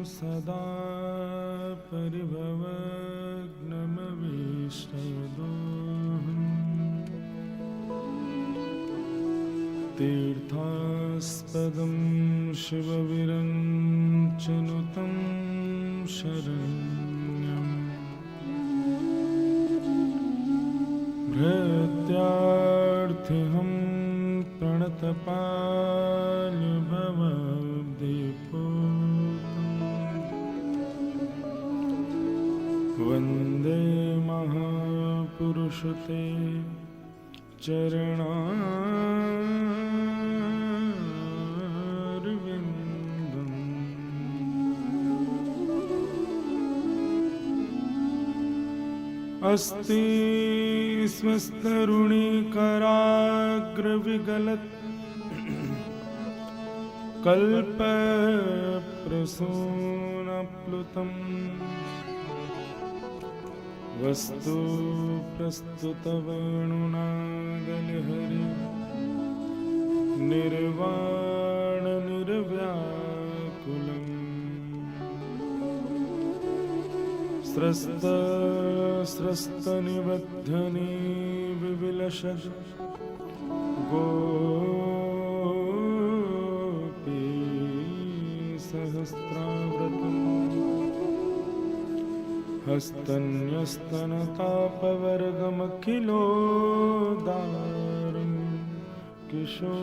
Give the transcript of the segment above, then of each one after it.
सदा परिभवग्नमविष्टदोहम् तीर्थास्पदं शिवविरञ्चनुतं शरण्यम् भृत्यार्थिहं प्रणतपाल्यभवद्दिपूतम् वन्दे महापुरुषते चरणारविन्दम् अस्ति स्वस्तरुणीकराग्रविगलत् कल्पप्रसूनप्लुतम् वस्तु प्रस्तुतवेणुनादलहरि निर्वाणनिर्व्याकुलम् स्रस्तनिबद्धनी विविलसद् गोपी सहस्राव्रतम् हस्तन्यस्तनतापवर्गमखिलोदारं किशोराकृतिः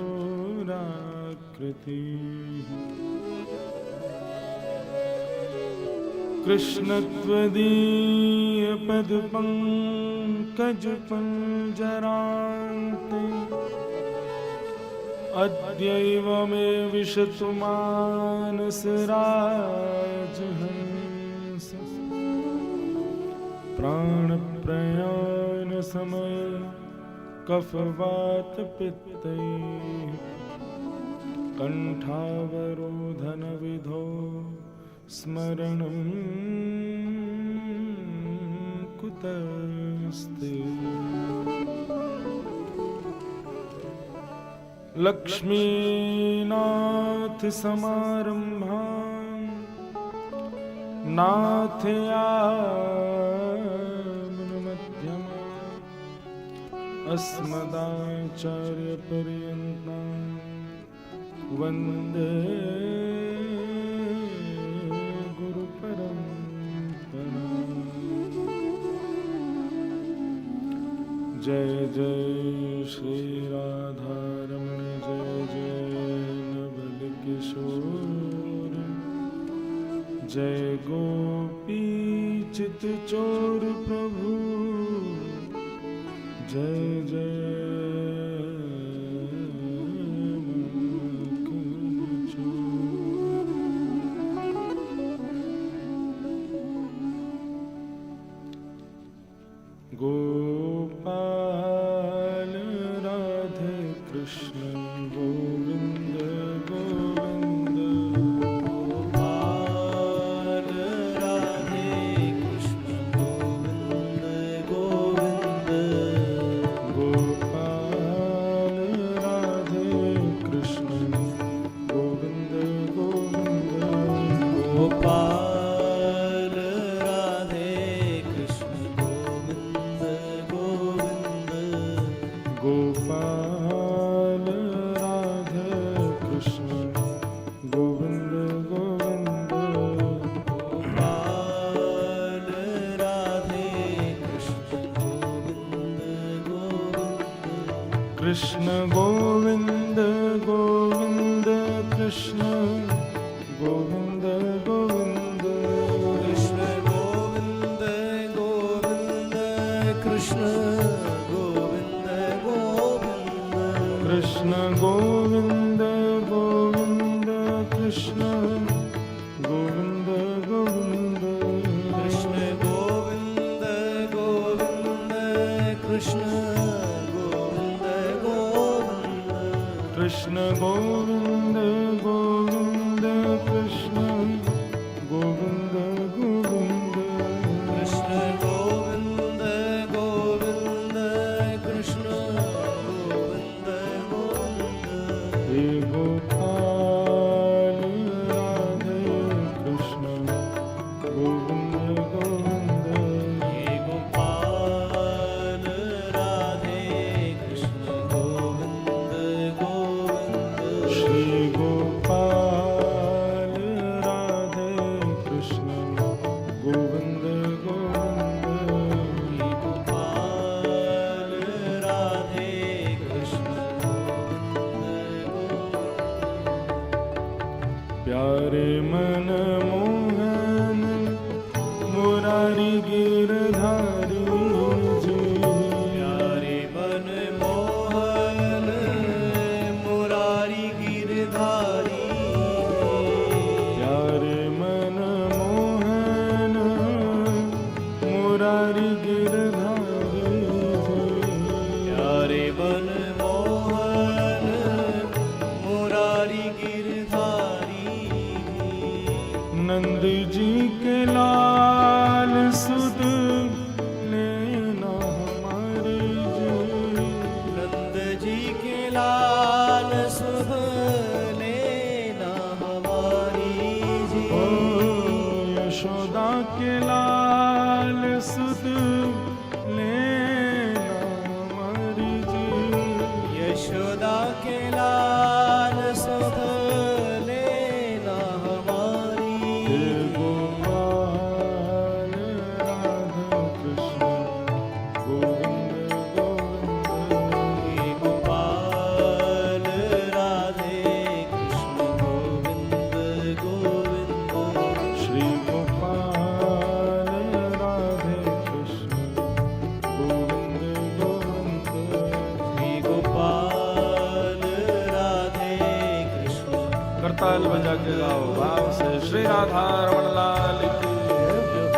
कृष्णत्वदीयपदपङ्कजपञ्जरान्ते अद्यैव मे विशतु मानसराजहंस प्राणप्रयाण समय कफवातपित्तैः कंठावरोधन विधो स्मरणं कुतस्ते लक्ष्मीनाथ समारंभां नाथयामनमध्यमा अस्मदाचार्यपर्यन्तां वन्दे जय जय श्री राधारमण जय जय नवल किशोर जय गोपी चित चोर प्रभु जय जय गोपाल राधे कृष्ण गोविंद गोविंद गोपाल राधे कृष्ण गोविंद गोविंद गोपाल राधे कृष्ण गोविंद गोविंद गोपाल गोपाल राधे कृष्ण गोविंद गोविंद गोपाल राधे कृष्ण गोविंद गोविंद कृष्ण गोविंद गोविंद कृष्ण गोविंद गोविंद कृष्ण गोविंद गोविंद कृष्ण गोविंद गोविंद कृष्ण गोविंद गोविंद कृष्ण गोविंद गोविंद कृष्ण गोविंद गोविंद कृष्ण गोविंद गोविंद कृष्ण गोविंद गोविंद कृष्ण गोविंद गोविंद कृष्ण गोविंद गोविंद हे गोपाल राधे कृष्ण प्यारे मन मोहन मुरारी गिरधारी जी, प्यारे मन मोहन मुरारी गिरधारी, प्यारे मन मोहन मुरारी गिरधारी जी, प्यारे मन मोहन मुरारी गिरधारी। नंद जी के लाल सुध लेना हमारे जी, नंद जी के लाल सुध लेना हमारी जी, ओ यशोदा के लाल सुध लेना हमारी जी, यशोदा के लाल सुध लेना हमारी। हे गोपाल राधा कृष्ण गोविंद गोविंद, हे गोपाल राधे कृष्ण गोविंद गोविंद, श्री गोपाल राधे कृष्ण गोविंद गोविंद, श्री गोपाल राधे कृष्ण। करताल बजा के गाओ भाव से श्री राधा रमण लाल की जय।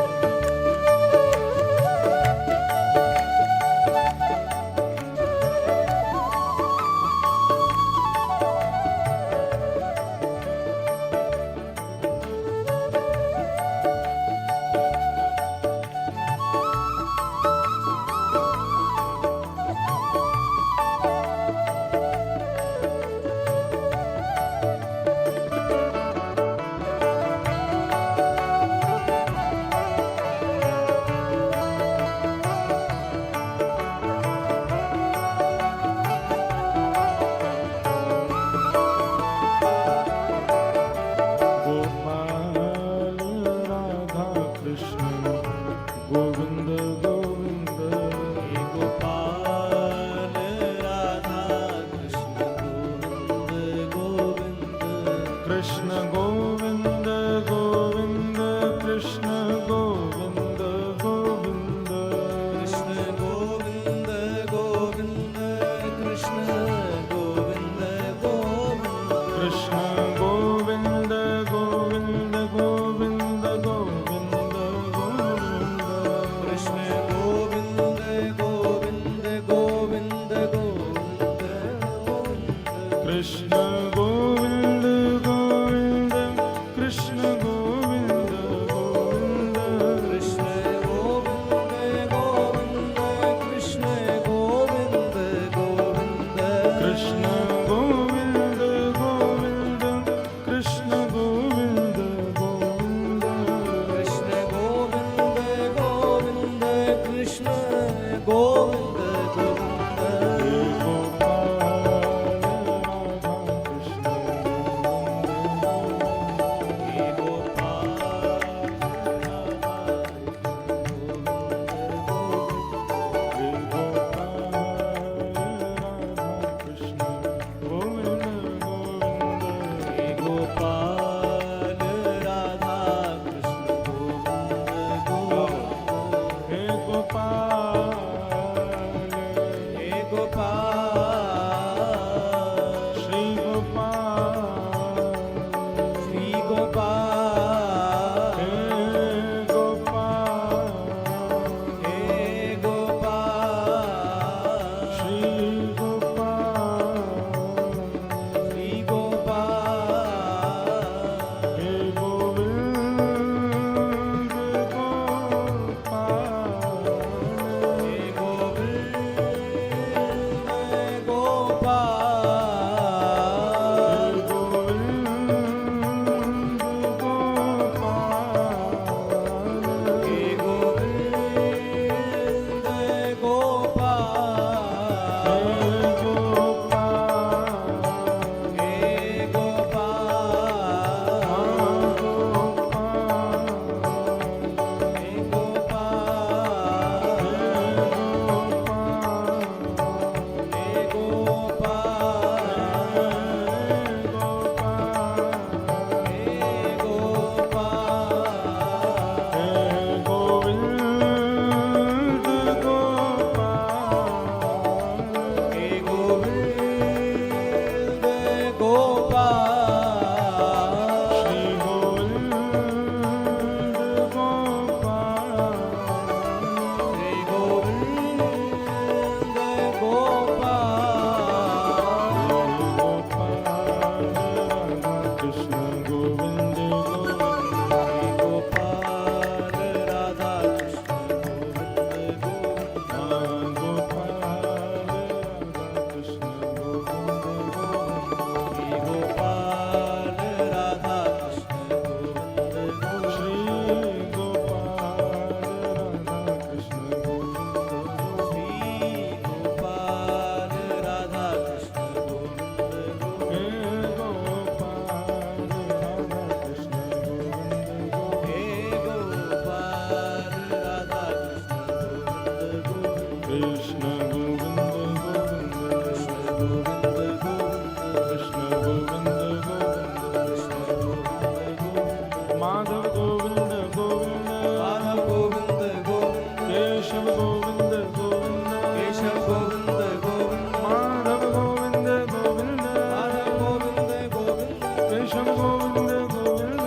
माधव गोविंद गोविंद माधव गोविंद गोविंद केशव गोविंद गोविंद केशव गोविंद गोविंद माधव गोविंद गोविंद माधव गोविंद गोविंद केशव गोविंद गोविंद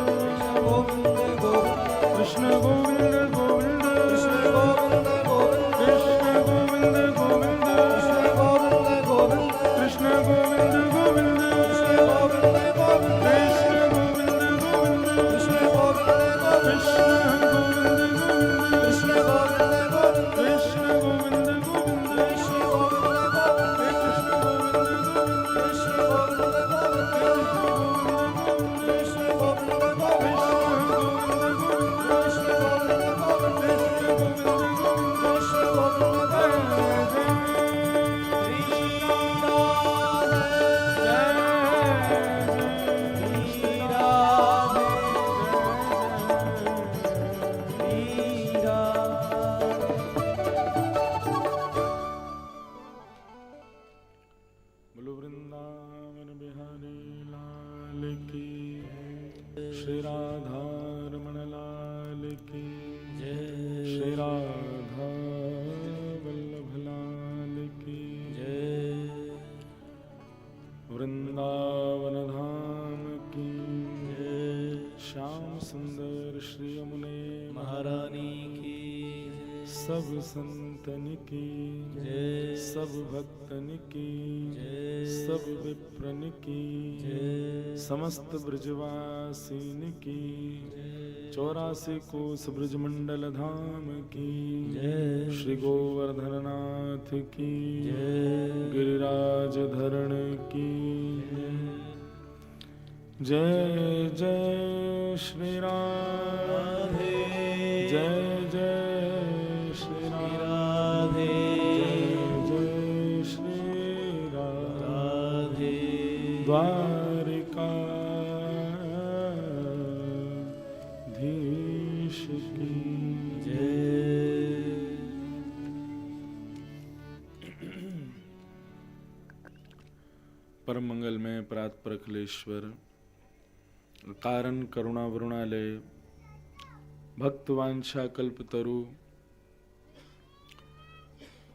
गोविंद गोविंद कृष्ण गोविंद गोविंद कृष्ण गोविंद गोविंद कृष्ण गोविंद गोविंद कृष्ण गोविंद गोविंद कृष्ण गोविंद गोविंद कृष्ण गोविंद गोविंद कृष्ण गोविंद गोविंद कृष्ण गोविंद गोविंद कृष्ण गोविंद गोविंद कृष्ण गोविंद कृष्ण गोविंद गोविंद गोविंद कृष्ण गोविंद गोविंद कृष्ण गोविंद गोविंद कृष्ण गोविंद गोविंद कृष्ण गोविंद गोविंद कृष्ण बोलो वृंदावन बिहारी लाल की श्री राधा रमण लाल की श्री राधा वल्लभ लाल की वृंदावन धाम की श्याम सुंदर श्री यमुने महारानी की सब संतन की सब भक्तन की सब विप्रन की समस्त ब्रजवासीन की 84 कोस ब्रजमंडल धाम की श्री गोवर्धननाथ की गिरिराज धरण की जय जय श्री राम जय जय श्री राम जय जय श्री राम द्वारिका धीश की परम मंगल में परात्पर अखिलेश्वर कारण करुणा वरुणालय भक्तवांछा कल्पतरु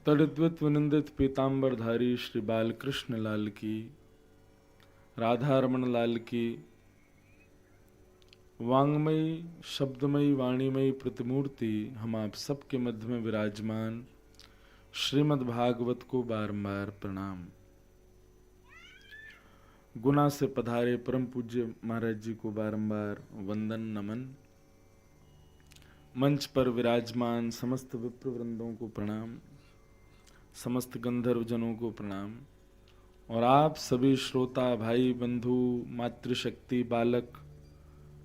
तड़द्वित विनिंदित पीतांबरधारी श्री बालकृष्ण लाल की राधा रमण लाल की वांगमयी शब्दमयी वाणीमयी प्रतिमूर्ति हम आप सबके मध्य में विराजमान श्रीमद् भागवत को बारंबार प्रणाम। गुना से पधारे परम पूज्य महाराज जी को बारंबार वंदन नमन। मंच पर विराजमान समस्त विप्र वृंदों को प्रणाम, समस्त गंधर्व जनों को प्रणाम और आप सभी श्रोता भाई बंधु मातृशक्ति बालक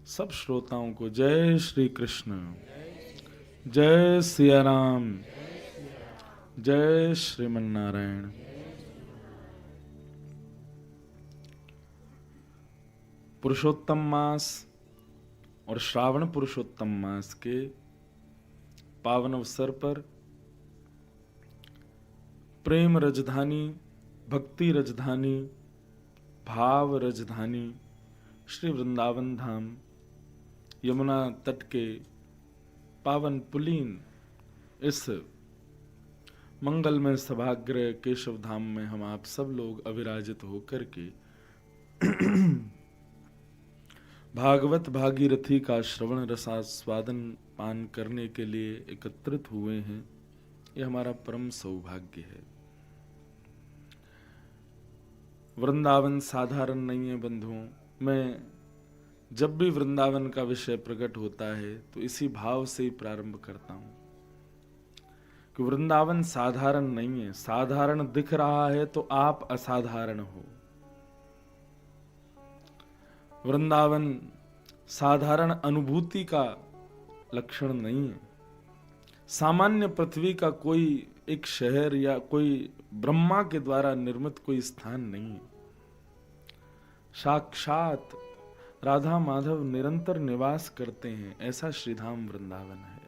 सब श्रोताओं को जय श्री कृष्ण, जय सिया राम, जय श्रीमन नारायण। पुरुषोत्तम मास और श्रावण पुरुषोत्तम मास के पावन अवसर पर प्रेम राजधानी, भक्ति राजधानी, भाव राजधानी श्री वृंदावन धाम यमुना तट के पावन पुलीन इस मंगलमय सभागृह केशव धाम में हम आप सब लोग अविराजित होकर के भागवत भागीरथी का श्रवण रसास्वादन पान करने के लिए एकत्रित हुए हैं। यह हमारा परम सौभाग्य है। वृंदावन साधारण नहीं है बंधुओं। मैं जब भी वृंदावन का विषय प्रकट होता है तो इसी भाव से ही प्रारंभ करता हूं कि वृंदावन साधारण नहीं है। साधारण दिख रहा है तो आप असाधारण हो। वृंदावन साधारण अनुभूति का लक्षण नहीं है। सामान्य पृथ्वी का कोई एक शहर या कोई ब्रह्मा के द्वारा निर्मित कोई स्थान नहीं है। साक्षात राधा माधव निरंतर निवास करते हैं, ऐसा श्रीधाम वृंदावन है।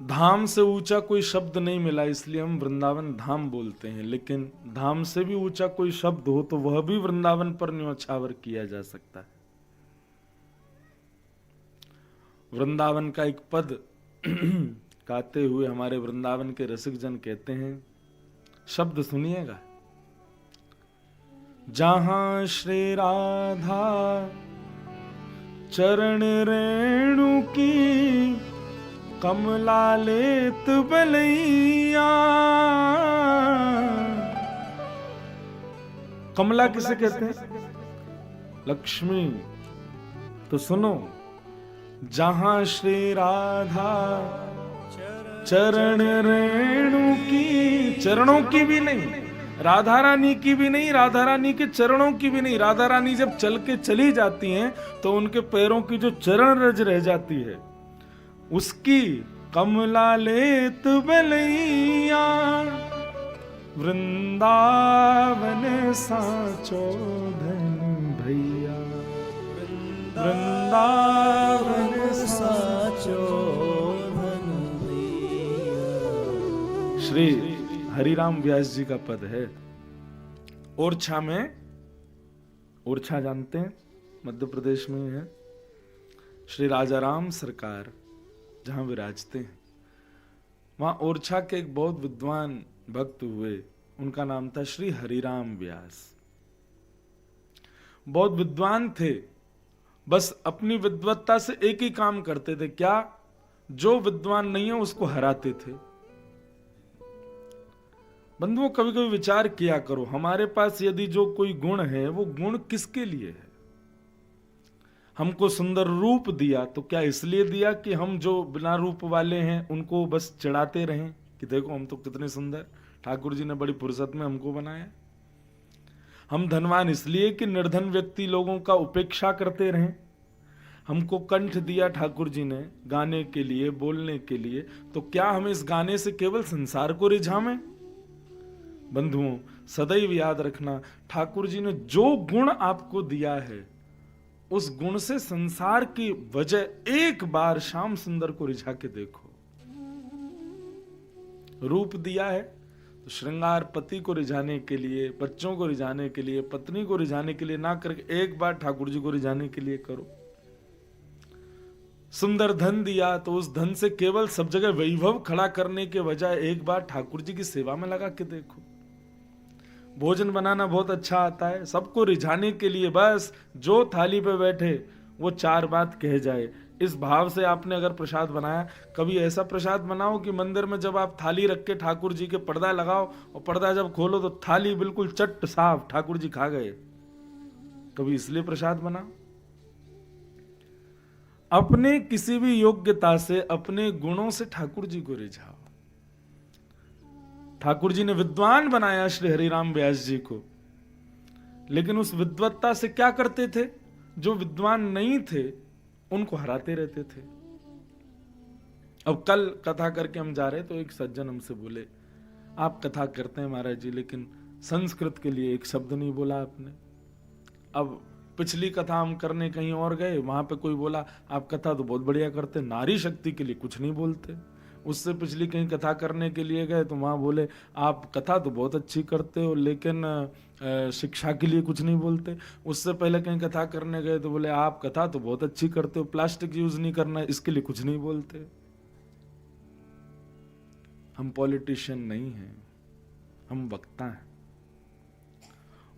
धाम से ऊंचा कोई शब्द नहीं मिला, इसलिए हम वृंदावन धाम बोलते हैं। लेकिन धाम से भी ऊंचा कोई शब्द हो तो वह भी वृंदावन पर न्यौछावर किया जा सकता है। वृंदावन का एक पद गाते हुए हमारे वृंदावन के रसिक जन कहते हैं, शब्द सुनिएगा। जहां श्री राधा चरण रेणु की कमला लेत बलैया। कमला किसे कहते हैं? लक्ष्मी। तो सुनो, जहां श्री राधा चरण रेणु की, चरणों की भी नहीं, राधा रानी की भी नहीं, राधा रानी के चरणों की भी नहीं। राधा रानी जब चल के चली जाती हैं तो उनके पैरों की जो चरण रज रह जाती है उसकी कमला लेत बलैया। वृंदावन साचो धन भैया, वृंदावन साचो धन भैया। श्री हरिराम व्यास जी का पद है। ओरछा में, ओरछा जानते हैं मध्य प्रदेश में है, श्री राजाराम सरकार जहां विराजते हैं, वहां ओरछा के एक बहुत विद्वान भक्त हुए, उनका नाम था श्री हरिराम व्यास। बहुत विद्वान थे, बस अपनी विद्वत्ता से एक ही काम करते थे, क्या? जो विद्वान नहीं है उसको हराते थे। बंधुओं, कभी कभी विचार किया करो, हमारे पास यदि जो कोई गुण है वो गुण किसके लिए है? हमको सुंदर रूप दिया तो क्या इसलिए दिया कि हम जो बिना रूप वाले हैं उनको बस चिढ़ाते रहें कि देखो हम तो कितने सुंदर, ठाकुर जी ने बड़ी फुर्सत में हमको बनाया। हम धनवान इसलिए कि निर्धन व्यक्ति लोगों का उपेक्षा करते रहें। हमको कंठ दिया ठाकुर जी ने गाने के लिए, बोलने के लिए, तो क्या हम इस गाने से केवल संसार को रिझावें? बंधुओं, सदैव याद रखना, ठाकुर जी ने जो गुण आपको दिया है उस गुण से संसार की वजह एक बार श्याम सुंदर को रिझा के देखो। रूप दिया है तो श्रृंगार पति को रिझाने के लिए, बच्चों को रिझाने के लिए, पत्नी को रिझाने के लिए ना करके एक बार ठाकुर जी को रिझाने के लिए करो। सुंदर धन दिया तो उस धन से केवल सब जगह वैभव खड़ा करने के बजाय एक बार ठाकुर जी की सेवा में लगा के देखो। भोजन बनाना बहुत अच्छा आता है, सबको रिझाने के लिए बस जो थाली पे बैठे वो चार बात कह जाए, इस भाव से आपने अगर प्रसाद बनाया। कभी ऐसा प्रसाद बनाओ कि मंदिर में जब आप थाली रख के ठाकुर जी के पर्दा लगाओ और पर्दा जब खोलो तो थाली बिल्कुल चट साफ, ठाकुर जी खा गए। कभी इसलिए प्रसाद बनाओ। अपने किसी भी योग्यता से, अपने गुणों से ठाकुर जी को रिझाओ। ठाकुर जी ने विद्वान बनाया श्री हरिराम व्यास जी को, लेकिन उस विद्वत्ता से क्या करते थे? जो विद्वान नहीं थे उनको हराते रहते थे। अब कल कथा करके हम जा रहे तो एक सज्जन हमसे बोले, आप कथा करते हैं महाराज जी, लेकिन संस्कृत के लिए एक शब्द नहीं बोला आपने। अब पिछली कथा हम करने कहीं और गए, वहां पे कोई बोला आप कथा तो बहुत बढ़िया करते, नारी शक्ति के लिए कुछ नहीं बोलते। उससे पिछली कहीं कथा करने के लिए गए तो वहां बोले आप कथा तो बहुत अच्छी करते हो लेकिन शिक्षा के लिए कुछ नहीं बोलते। उससे पहले कहीं कथा करने गए तो बोले आप कथा तो बहुत अच्छी करते हो, प्लास्टिक यूज नहीं करना, इसके लिए कुछ नहीं बोलते। हम पॉलिटिशियन नहीं हैं, हम वक्ता हैं,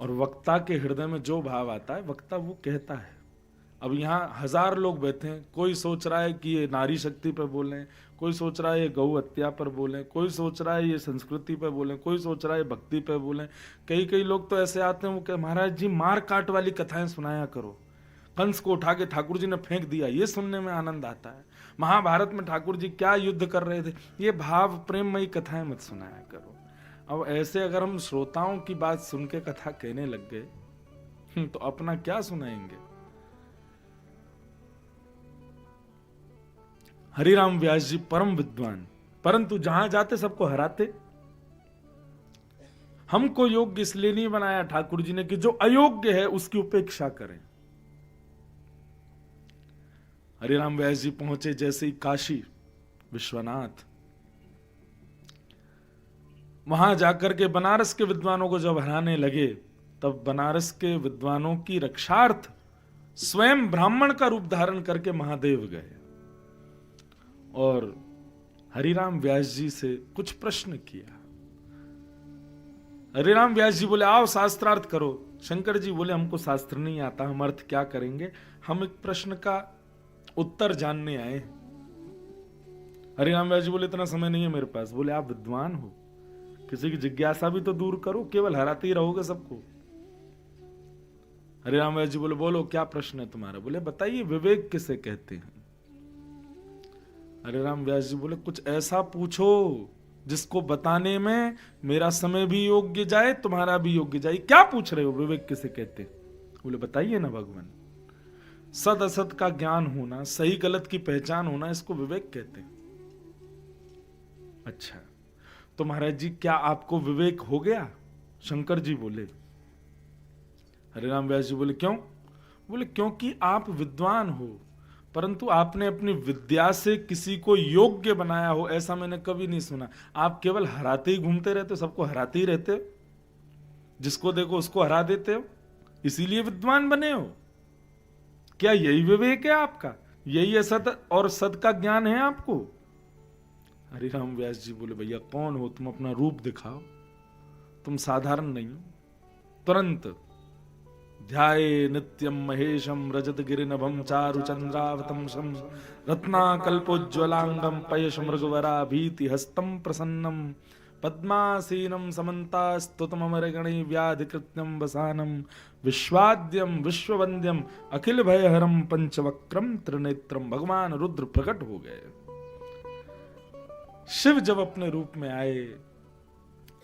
और वक्ता के हृदय में जो भाव आता है वक्ता वो कहता है। अब यहाँ 1000 लोग बैठे हैं, कोई सोच रहा है कि ये नारी शक्ति पर बोलें, कोई सोच रहा है ये गौ हत्या पर बोलें, कोई सोच रहा है ये संस्कृति पर बोलें, कोई सोच रहा है भक्ति पर बोलें। कई लोग तो ऐसे आते हैं वो कह महाराज जी मार काट वाली कथाएं सुनाया करो, कंस को उठा के ठाकुर जी ने फेंक दिया, ये सुनने में आनंद आता है। महाभारत में ठाकुर जी क्या युद्ध कर रहे थे, ये भाव प्रेममयी कथाएं मत सुनाया करो। अब ऐसे अगर हम श्रोताओं की बात सुन के कथा कहने लग गए तो अपना क्या सुनाएंगे। हरिराम व्यास जी परम विद्वान, परंतु जहां जाते सबको हराते। हमको योग्य इसलिए नहीं बनाया ठाकुर जी ने कि जो अयोग्य है उसकी उपेक्षा करें। हरिराम व्यास जी पहुंचे जैसे ही काशी विश्वनाथ, वहां जाकर के बनारस के विद्वानों को जब हराने लगे, तब बनारस के विद्वानों की रक्षार्थ स्वयं ब्राह्मण का रूप धारण करके महादेव गए और हरिराम व्यास जी से कुछ प्रश्न किया। हरिराम व्यास जी बोले आओ शास्त्रार्थ करो। शंकर जी बोले हमको शास्त्र नहीं आता, हम अर्थ क्या करेंगे, हम एक प्रश्न का उत्तर जानने आए। हरिराम व्यास जी बोले इतना समय नहीं है मेरे पास। बोले आप विद्वान हो, किसी की जिज्ञासा भी तो दूर करो, केवल हराते ही रहोगे सबको। हरिराम व्यास जी बोले बोलो क्या प्रश्न है तुम्हारा। बोले बताइए विवेक किसे कहते हैं। हरिराम व्यास जी बोले कुछ ऐसा पूछो जिसको बताने में मेरा समय भी योग्य जाए, तुम्हारा भी योग्य जाए। क्या पूछ रहे हो, विवेक किसे कहते? बोले बताइए ना भगवान। सद असत का ज्ञान होना, सही गलत की पहचान होना, इसको विवेक कहते हैं। अच्छा तो महाराज जी क्या आपको विवेक हो गया? शंकर जी बोले। हरिराम व्यास जी बोले क्यों? बोले क्योंकि आप विद्वान हो, परंतु आपने अपनी विद्या से किसी को योग्य बनाया हो ऐसा मैंने कभी नहीं सुना। आप केवल हराते ही घूमते रहते हो, सबको हराते ही रहते हो, जिसको देखो उसको हरा देते हो, इसीलिए विद्वान बने हो। क्या यही विवेक है आपका? यही असत और सत का ज्ञान है आपको? हरिराम व्यास जी बोले भैया कौन हो तुम, अपना रूप दिखाओ, तुम साधारण नहीं हो। तुरंत ध्याये नित्यम महेशम रजत गिरिनभम चारु चंद्रावतंसम रत्नाकल्पोज्ज्वलांगम पयश मृगवरा भीति हस्तम प्रसन्नम पद्मासीनम समन्तास्तुतमरगणे व्याधिकृत्यम वसानम विश्वाद्यम विश्ववंद्यम अखिल भयहरम पंचवक्रम त्रिनेत्रम। भगवान रुद्र प्रकट हो गए। शिव जब अपने रूप में आए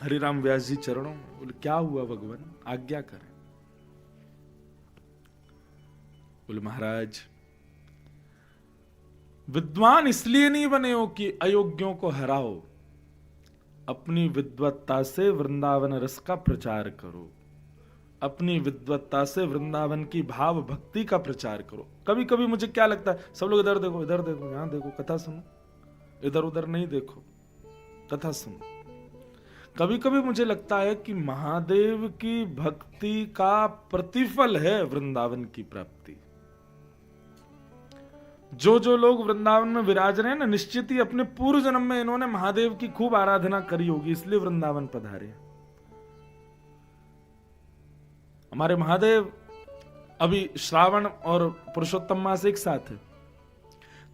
हरिराम व्यास जी चरणों में, बोले क्या हुआ भगवान, आज्ञा करें। बोले महाराज विद्वान इसलिए नहीं बने हो कि अयोग्यों को हराओ, अपनी विद्वत्ता से वृंदावन रस का प्रचार करो, अपनी विद्वत्ता से वृंदावन की भाव भक्ति का प्रचार करो। कभी कभी मुझे क्या लगता है, सब लोग इधर देखो इधर देखो, यहां देखो, कथा सुनो, इधर उधर नहीं देखो, कथा सुनो। कभी कभी मुझे लगता है कि महादेव की भक्ति का प्रतिफल है वृंदावन की प्राप्ति। जो जो लोग वृंदावन में विराज रहे हैं ना, निश्चित ही अपने पूर्व जन्म में इन्होंने महादेव की खूब आराधना करी होगी, इसलिए वृंदावन पधारे। हमारे महादेव अभी श्रावण और पुरुषोत्तम मास एक साथ है।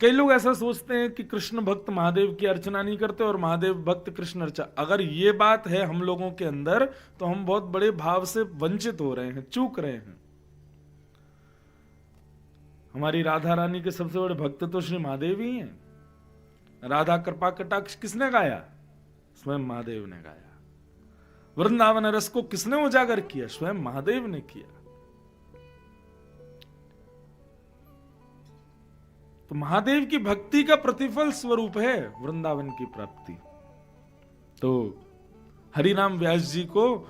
कई लोग ऐसा सोचते हैं कि कृष्ण भक्त महादेव की अर्चना नहीं करते और महादेव भक्त कृष्ण अर्चना। अगर ये बात है हम लोगों के अंदर तो हम बहुत बड़े भाव से वंचित हो रहे हैं, चूक रहे हैं। हमारी राधा रानी के सबसे बड़े भक्त तो श्री महादेव ही हैं। राधा कृपा कटाक्ष किसने गाया? स्वयं महादेव ने गाया। वृंदावन रस को किसने उजागर किया? स्वयं महादेव ने किया। तो महादेव की भक्ति का प्रतिफल स्वरूप है वृंदावन की प्राप्ति। तो हरिनाम व्यास जी को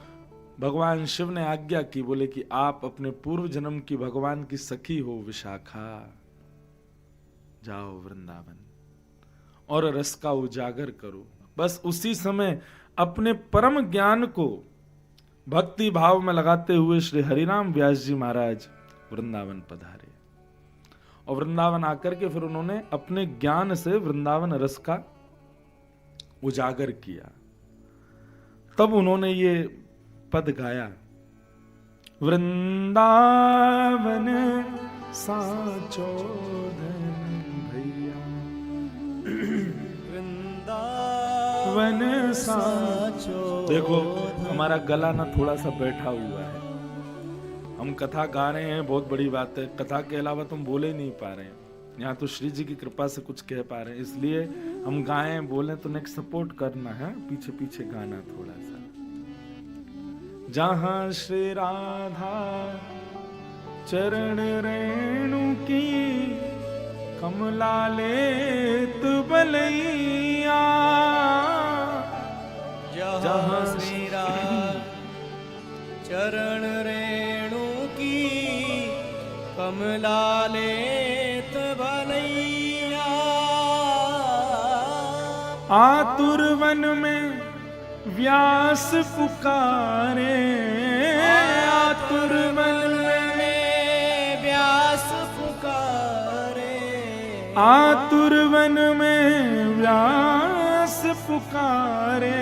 भगवान शिव ने आज्ञा की, बोले कि आप अपने पूर्व जन्म की भगवान की सखी हो विशाखा, जाओ वृंदावन और रस का उजागर करो। बस उसी समय अपने परम ज्ञान को भक्ति भाव में लगाते हुए श्री हरिनाम व्यास जी महाराज वृंदावन पधारे और वृंदावन आकर के फिर उन्होंने अपने ज्ञान से वृंदावन रस का उजागर किया। तब उन्होंने ये पद गाया, वृंदावन साचो धन भैया, वृंदावन साचो। देखो हमारा गला ना थोड़ा सा बैठा हुआ है, हम कथा गा रहे हैं, बहुत बड़ी बात है। कथा के अलावा तुम बोले नहीं पा रहे हैं, यहाँ तो श्री जी की कृपा से कुछ कह पा रहे हैं, इसलिए हम गाएं बोले तो नेक्स्ट सपोर्ट करना है, पीछे पीछे गाना थोड़ा सा। जहां श्री राधा चरण रेणु की कमलालेत बलैया, जहाँ श्री राधा चरण रेणु की कमलालेत बलैया, आतुर वन में व्यास पुकारे आतुर मन में व्यास पुकारे आतुर वन में व्यास पुकारे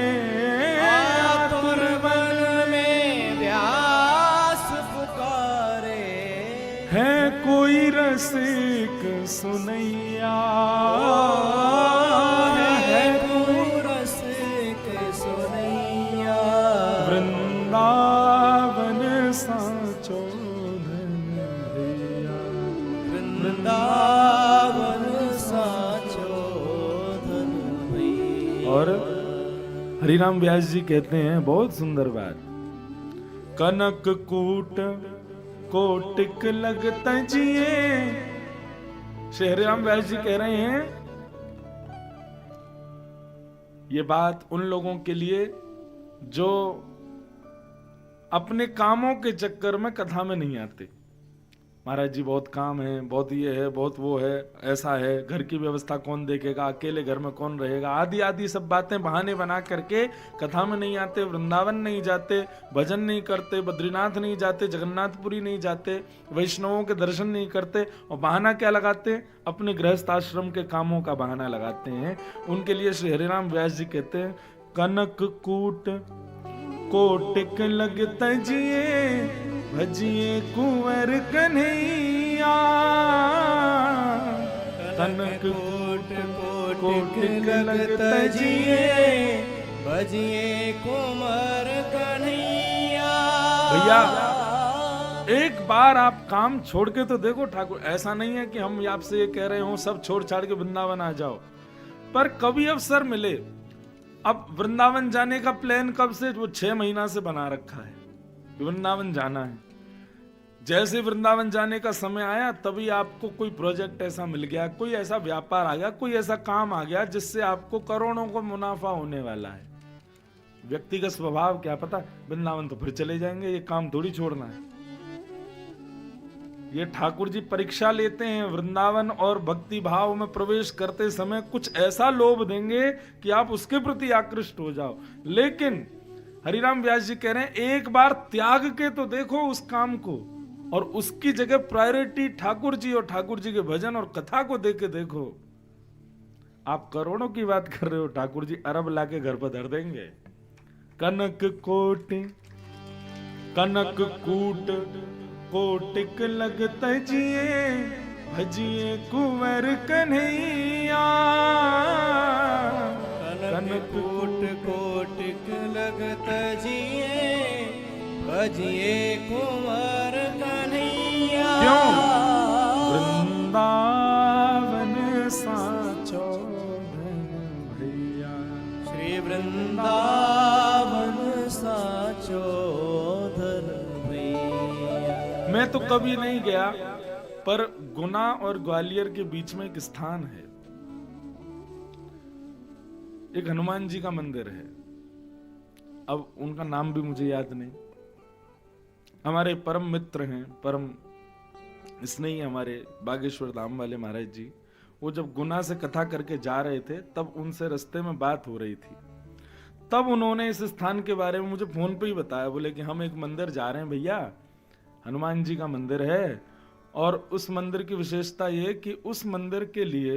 आतुर वन में व्यास पुकारे है कोई रसिक सुनैया है कोई रसिक सुनैया वृंदावन साचो धन भैया वृंदावन साचो धन भैया। और हरिराम व्यास जी कहते हैं बहुत सुंदर बात, कनक कूट कोटिक लगत जिए। श्री हरिराम व्यास जी कह रहे हैं ये बात उन लोगों के लिए जो अपने कामों के चक्कर में कथा में नहीं आते। महाराज जी बहुत काम है, बहुत ये है, बहुत वो है, ऐसा है, घर की व्यवस्था कौन देखेगा, अकेले घर में कौन रहेगा, आदि आदि सब बातें बहाने बना करके कथा में नहीं आते, वृंदावन नहीं जाते, भजन नहीं करते, बद्रीनाथ नहीं जाते, जगन्नाथपुरी नहीं जाते, वैष्णवों के दर्शन नहीं करते। और बहाना क्या लगाते? अपने गृहस्थ आश्रम के कामों का बहाना लगाते हैं। उनके लिए श्री हरिराम व्यास जी कहते हैं, कनक कूट कोटिक लगत जिए भजिए कुंवर कन्हैया। कनक कोटिक लगत जिए भजिए कुंवर कन्हैया। भैया एक बार आप काम छोड़ के तो देखो ठाकुर। ऐसा नहीं है कि हम आपसे ये कह रहे हो सब छोड़ छाड़ के वृंदावन आ जाओ, पर कभी अवसर मिले। अब वृंदावन जाने का प्लान कब से? वो 6 महीना से बना रखा है, वृंदावन जाना है। जैसे वृंदावन जाने का समय आया तभी आपको कोई प्रोजेक्ट ऐसा मिल गया, कोई ऐसा व्यापार आ गया, कोई ऐसा काम आ गया जिससे आपको करोड़ों को मुनाफा होने वाला है। व्यक्तिगत स्वभाव क्या पता, वृंदावन तो फिर चले जाएंगे, ये काम थोड़ी छोड़ना है। ये ठाकुर जी परीक्षा लेते हैं। वृंदावन और भक्ति भाव में प्रवेश करते समय कुछ ऐसा लोभ देंगे कि आप उसके प्रति आकृष्ट हो जाओ। लेकिन हरिराम व्यास जी कह रहे हैं एक बार त्याग के तो देखो उस काम को, और उसकी जगह प्रायोरिटी ठाकुर जी और ठाकुर जी के भजन और कथा को दे के देखो। आप करोड़ों की बात कर रहे हो, ठाकुर जी अरब लाके घर पर धर देंगे। कनक कोटि कनक कूट कोटिक लगत जिए भजिए कुंवर कन्हैया। कनक कोट कोटिक लगत जिए भजिए कुंवर कन्हैया। क्यों? वृंदावन साचो धन भैया। श्री वृंदावन साचो धन भैया। मैं तो कभी नहीं गया, पर गुना और ग्वालियर के बीच में एक स्थान है, एक हनुमान जी का मंदिर है। अब उनका नाम भी मुझे याद नहीं। हमारे परम मित्र हैं, परम स्नेही हमारे बागेश्वर धाम वाले महाराज जी, वो जब गुना से कथा करके जा रहे थे तब उनसे रास्ते में बात हो रही थी। तब उन्होंने इस स्थान के बारे में मुझे फोन पे ही बताया। बोले कि हम एक मंदिर जा रहे हैं भैया, हनुमान जी का मंदिर है, और उस मंदिर की विशेषता ये कि उस मंदिर के लिए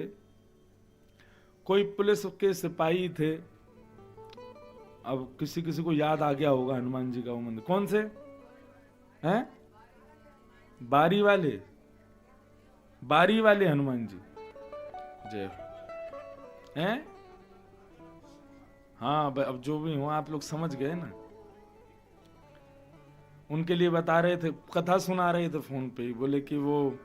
कोई पुलिस के सिपाही थे। अब किसी किसी को याद आ गया होगा हनुमान जी का वो मंदिर। कौन से हैं? बारी वाले हनुमान जी जय हैं। हाँ अब जो भी हो आप लोग समझ गए ना। उनके लिए बता रहे थे, कथा सुना रहे थे फोन पे ही। बोले कि वो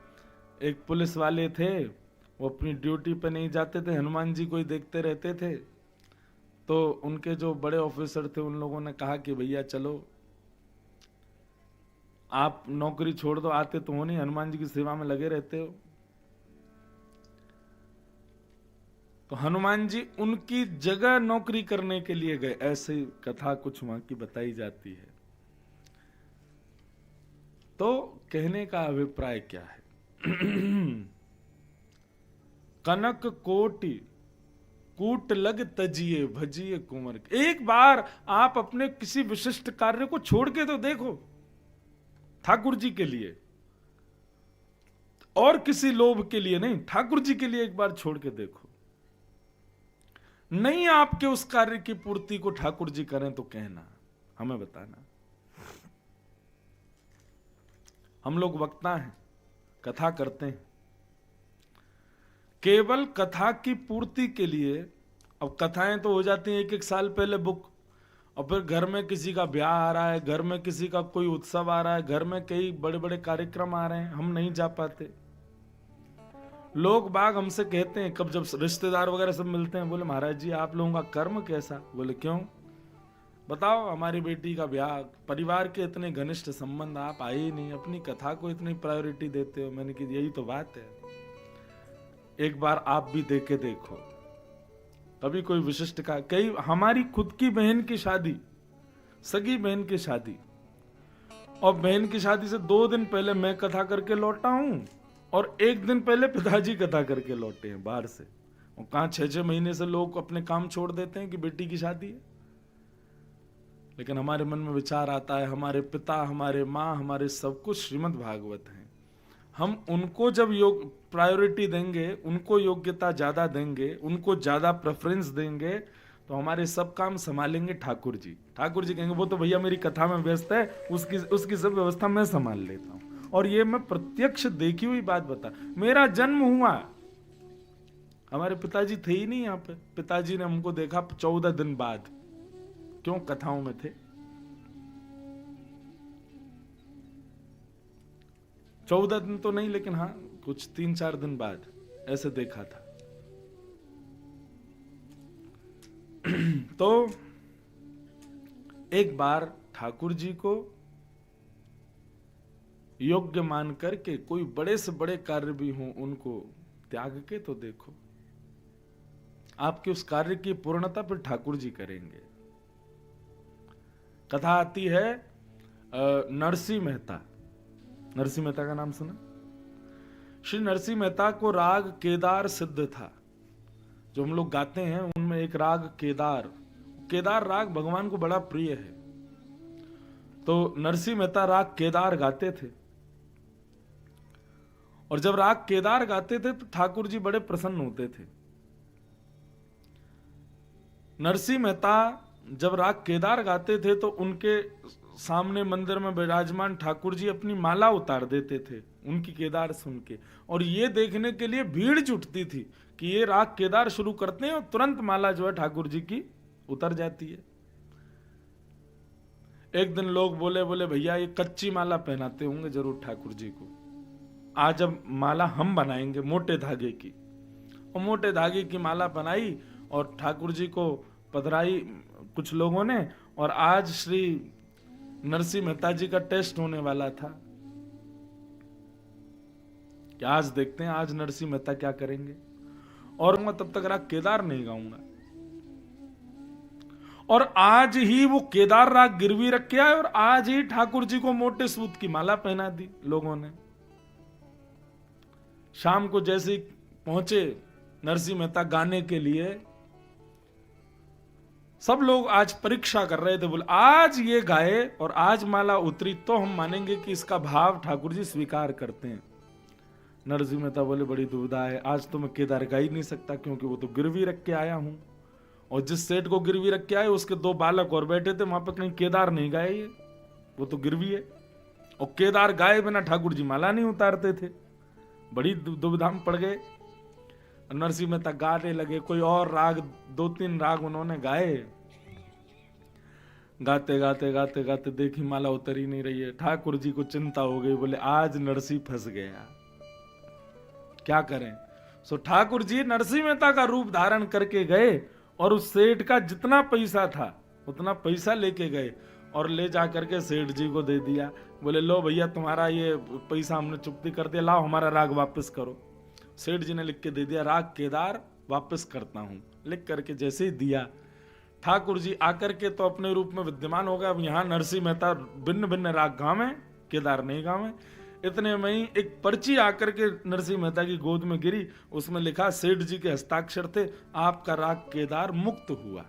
एक पुलिस वाले थे, वो अपनी ड्यूटी पे नहीं जाते थे, हनुमान जी को ही देखते रहते थे। तो उनके जो बड़े ऑफिसर थे उन लोगों ने कहा कि भैया चलो आप नौकरी छोड़ दो, आते तो हो नहीं, हनुमान जी की सेवा में लगे रहते हो। तो हनुमान जी उनकी जगह नौकरी करने के लिए गए, ऐसी कथा कुछ वहां की बताई जाती है। तो कहने का अभिप्राय क्या है? कनक कोटि कूट लग तजिए भजिए कुंवर। एक बार आप अपने किसी विशिष्ट कार्य को छोड़ के तो देखो, ठाकुर जी के लिए, और किसी लोभ के लिए नहीं, ठाकुर जी के लिए एक बार छोड़ के देखो। नहीं आपके उस कार्य की पूर्ति को ठाकुर जी करें तो कहना, हमें बताना। हम लोग वक्ता हैं, कथा करते हैं, केवल कथा की पूर्ति के लिए। अब कथाएं तो हो जाती हैं 1-1 साल पहले बुक, और फिर घर में किसी का ब्याह आ रहा है, घर में किसी का कोई उत्सव आ रहा है, घर में कई बड़े बड़े कार्यक्रम आ रहे हैं, हम नहीं जा पाते। लोग बाग हमसे कहते हैं, कब जब रिश्तेदार वगैरह सब मिलते हैं, बोले महाराज जी आप लोगों का कर्म कैसा? बोले क्यों बताओ? हमारी बेटी का ब्याह, परिवार के इतने घनिष्ठ संबंध, आप आए ही नहीं, अपनी कथा को इतनी प्रायोरिटी देते हो। मैंने कहा यही तो बात है, एक बार आप भी दे के देखो। कभी कोई विशिष्ट का, कई हमारी खुद की बहन की शादी, सगी बहन की शादी, और बहन की शादी से 2 दिन पहले मैं कथा करके लौटा हूं, और 1 दिन पहले पिताजी कथा करके लौटे हैं बाहर से। और कहां 6-6 महीने से लोग अपने काम छोड़ देते हैं कि बेटी की शादी है। लेकिन हमारे मन में विचार आता है, हमारे पिता, हमारे माँ, हमारे सब कुछ श्रीमद् भागवत हैं। हम उनको जब प्रायोरिटी देंगे, उनको योग्यता ज्यादा देंगे, उनको ज्यादा प्रेफरेंस देंगे, तो हमारे सब काम संभालेंगे ठाकुर जी। ठाकुर जी कहेंगे वो तो भैया मेरी कथा में व्यस्त है, उसकी सब व्यवस्था मैं संभाल लेता हूं। और ये मैं प्रत्यक्ष देखी हुई बात बता, मेरा जन्म हुआ, हमारे पिताजी थे ही नहीं यहाँ पे, पिताजी ने हमको देखा 14 दिन बाद। क्यों? कथाओं में थे। 14 दिन तो नहीं, लेकिन हाँ कुछ 3-4 दिन बाद ऐसे देखा था। तो एक बार ठाकुर जी को योग्य मान करके कोई बड़े से बड़े कार्य भी हों, उनको त्याग के तो देखो। आपके उस कार्य की पूर्णता फिर ठाकुर जी करेंगे। कथा आती है नरसिंह मेहता। नरसिंह मेहता का नाम सुना? श्री नरसिंह मेहता को राग केदार सिद्ध था। जो हम लोग गाते हैं उनमें एक राग केदार, केदार राग भगवान को बड़ा प्रिय है। तो नरसिंह मेहता राग केदार गाते थे, और जब राग केदार गाते थे तो ठाकुर जी बड़े प्रसन्न होते थे। नरसिंह मेहता जब राग केदार गाते थे तो उनके सामने मंदिर में विराजमान ठाकुर जी अपनी माला उतार देते थे उनकी केदार सुन के, और ये देखने के लिए भीड़ जुटती थी कि ये राग केदार शुरू करते हैं और तुरंत माला जो है ठाकुर जी की उतर जाती है। एक दिन लोग बोले भैया ये कच्ची माला पहनाते होंगे जरूर ठाकुर जी को, आज अब माला हम बनाएंगे मोटे धागे की। और मोटे धागे की माला बनाई और ठाकुर जी को पधराई कुछ लोगों ने, और आज श्री नरसिंह मेहता जी का टेस्ट होने वाला था कि आज देखते हैं आज नरसिंह मेहता क्या करेंगे। और मैं तब तक राग केदार नहीं गाऊंगा, और आज ही वो केदार राग गिरवी रख के आए और आज ही ठाकुर जी को मोटे सूत की माला पहना दी लोगों ने। शाम को जैसे ही पहुंचे नरसिंह मेहता गाने के लिए, सब लोग आज परीक्षा कर रहे थे, बोले आज ये गाए और आज माला उतरी तो हम मानेंगे कि इसका भाव ठाकुर जी स्वीकार करते हैं। नरसिंह मेहता बोले बड़ी दुविधा है, आज तो मैं केदार गा ही नहीं सकता क्योंकि वो तो गिरवी रख के आया हूं, और जिस सेठ को गिरवी रख के आए उसके 2 बालक और बैठे थे, वहां पर कहीं केदार नहीं गाए, ये वो तो गिरवी है। और केदार गाए बिना ठाकुर जी माला नहीं उतारते थे। बड़ी दुविधा में पड़ गए। नरसिंह मेहता गाने लगे, कोई और राग 2-3 राग उन्होंने गाए। गाते गाते गाते गाते देखी माला उतर ही नहीं रही है। ठाकुर जी को चिंता हो गई, बोले आज नरसिंह फंस गया, क्या करें। सो ठाकुर जी नरसिंह मेहता का रूप धारण करके गए और उस सेठ का जितना पैसा था उतना पैसा लेके गए और ले जा करके सेठ जी को दे दिया। बोले लो भैया तुम्हारा ये पैसा हमने चुकती कर दिया, लाओ हमारा राग वापस करो। सेठ जी ने लिख के दे दिया, राग केदार वापस करता हूं। लिख करके जैसे ही दिया, ठाकुर जी आकर के तो अपने रूप में विद्यमान हो गए। अब यहाँ नरसिंह मेहता भिन्न भिन्न राग गावे, केदार नहीं गावे। इतने में ही एक पर्ची आकर के नरसिंह मेहता की गोद में गिरी, उसमें लिखा सेठ जी के हस्ताक्षर थे, आपका राग केदार मुक्त हुआ।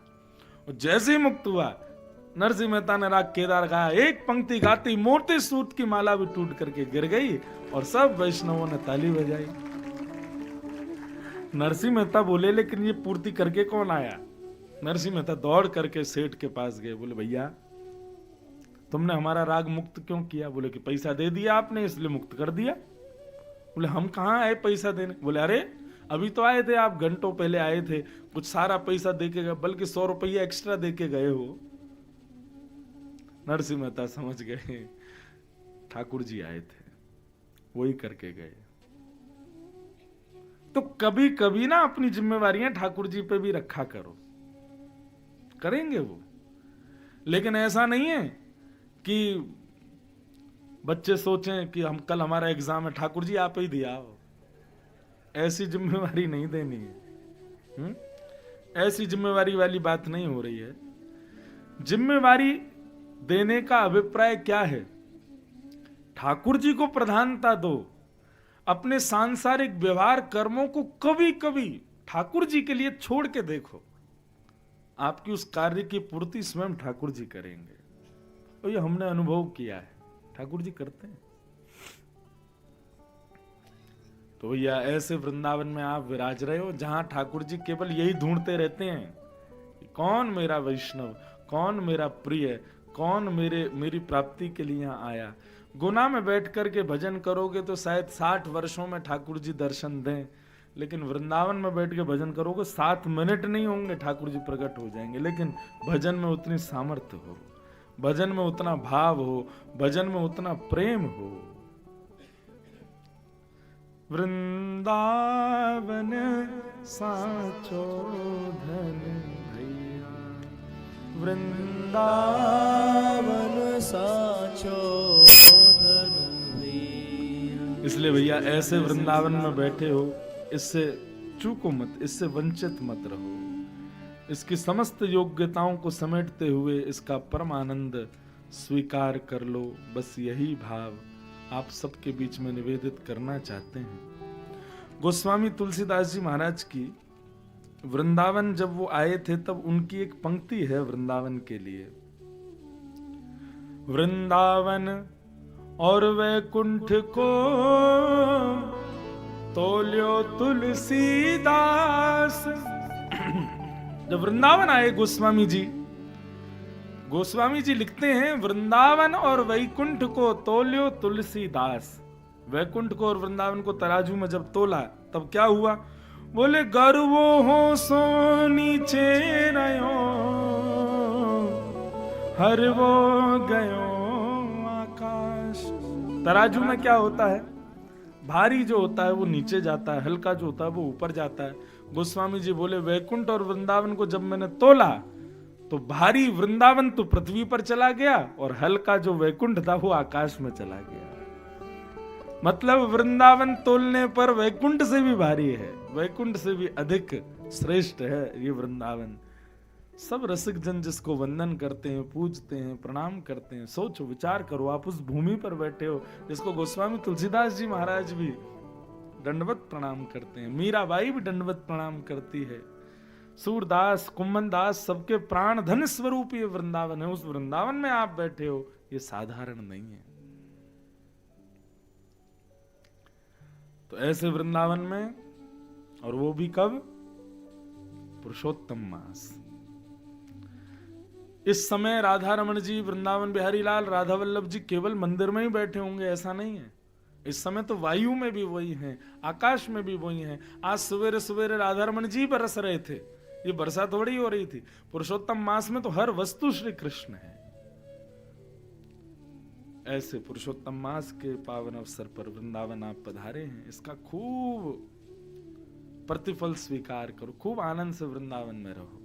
और जैसे ही मुक्त हुआ, नरसिंह मेहता ने राग केदार गाया, एक पंक्ति गाती मोटे सूत की माला भी टूट करके गिर गई और सब वैष्णवों ने ताली बजाई। नरसिंह मेहता बोले लेकिन ये पूर्ति करके कौन आया? नरसिंह मेहता दौड़ करके सेठ के पास गए, बोले भैया तुमने हमारा राग मुक्त क्यों किया? बोले कि पैसा दे दिया आपने इसलिए मुक्त कर दिया। बोले हम कहाँ आए पैसा देने? बोले अरे अभी तो आए थे आप, घंटों पहले आए थे, कुछ सारा पैसा दे के गए, बल्कि 100 रुपया एक्स्ट्रा दे के गए हो। नरसिंह मेहता समझ गए ठाकुर जी आए थे, वही करके गए। तो कभी कभी ना अपनी जिम्मेवारियां ठाकुर जी पे भी रखा करो, करेंगे वो। लेकिन ऐसा नहीं है कि बच्चे सोचें कि हम कल हमारा एग्जाम है, ठाकुर जी आप ही दिया हो। ऐसी जिम्मेवारी नहीं देनी है। ऐसी जिम्मेवारी वाली बात नहीं हो रही है। जिम्मेवारी देने का अभिप्राय क्या है? ठाकुर जी को प्रधानता दो, अपने सांसारिक व्यवहार कर्मों को कभी कभी ठाकुर जी के लिए छोड़ के देखो, आपकी उस कार्य की पूर्ति स्वयं ठाकुर जी करेंगे। तो ये हमने अनुभव किया है, ठाकुर जी करते हैं। तो भैया ऐसे वृंदावन में आप विराज रहे हो जहां ठाकुर जी केवल यही ढूंढते रहते हैं कि कौन मेरा वैष्णव, कौन मेरा प्रिय, कौन मेरी प्राप्ति के लिए यहां आया। गुना में बैठ करके भजन करोगे तो शायद 60 वर्षों में ठाकुर जी दर्शन दें, लेकिन वृंदावन में बैठ के भजन करोगे 7 मिनट नहीं होंगे ठाकुर जी प्रकट हो जाएंगे। लेकिन भजन में उतनी सामर्थ्य हो, भजन में उतना भाव हो, भजन में उतना प्रेम हो। वृंदावन साचो धन भैया, वृंदावन साचो धन भैया। इसलिए भैया ऐसे वृंदावन में बैठे हो, इससे चूको मत, इससे वंचित मत रहो। इसकी समस्त योग्यताओं को समेटते हुए इसका परम आनंद स्वीकार कर लो। बस यही भाव आप सबके बीच में निवेदित करना चाहते हैं। गोस्वामी तुलसीदास जी महाराज की वृंदावन जब वो आए थे तब उनकी एक पंक्ति है वृंदावन के लिए। वृंदावन और वैकुंठ को तोल्यो तुलसीदास। जब वृंदावन आए गोस्वामी जी लिखते हैं वृंदावन और वैकुंठ को तोल्यो तुलसीदास। वैकुंठ को और वृंदावन को तराजू में जब तोला तब क्या हुआ? बोले गर्वो हो सो नीचे रयो, हर वो गयो आकाश। तराजू में क्या होता है? भारी जो होता है वो नीचे जाता है, हल्का जो होता है वो ऊपर जाता है। गोस्वामी जी बोले वैकुंठ और वृंदावन को जब मैंने तोला तो भारी वृंदावन तो पृथ्वी पर चला गया और हल्का जो वैकुंठ था वो आकाश में चला गया। मतलब वृंदावन तोलने पर वैकुंठ से भी भारी है, वैकुंठ से भी अधिक श्रेष्ठ है ये वृंदावन। सब रसिक जन जिसको वंदन करते हैं, पूजते हैं, प्रणाम करते हैं। सोचो, विचार करो, आप उस भूमि पर बैठे हो जिसको गोस्वामी तुलसीदास जी महाराज भी दंडवत प्रणाम करते हैं, मीराबाई भी दंडवत प्रणाम करती है, सूरदास, कुम्मन दास, सबके प्राण धन स्वरूप ये वृंदावन है। उस वृंदावन में आप बैठे हो, ये साधारण नहीं है। तो ऐसे वृंदावन में, और वो भी कब? पुरुषोत्तम मास। इस समय राधा रमण जी, वृंदावन बिहारी लाल, राधा वल्लभ जी केवल मंदिर में ही बैठे होंगे ऐसा नहीं है। इस समय तो वायु में भी वही हैं, आकाश में भी वही हैं। आज सवेरे सवेरे राधा रमण जी बरस रहे थे, ये वर्षा थोड़ी हो रही थी। पुरुषोत्तम मास में तो हर वस्तु श्री कृष्ण है। ऐसे पुरुषोत्तम मास के पावन अवसर पर वृंदावन आप पधारे हैं, इसका खूब प्रतिफल स्वीकार करो, खूब आनंद से वृंदावन में रहो।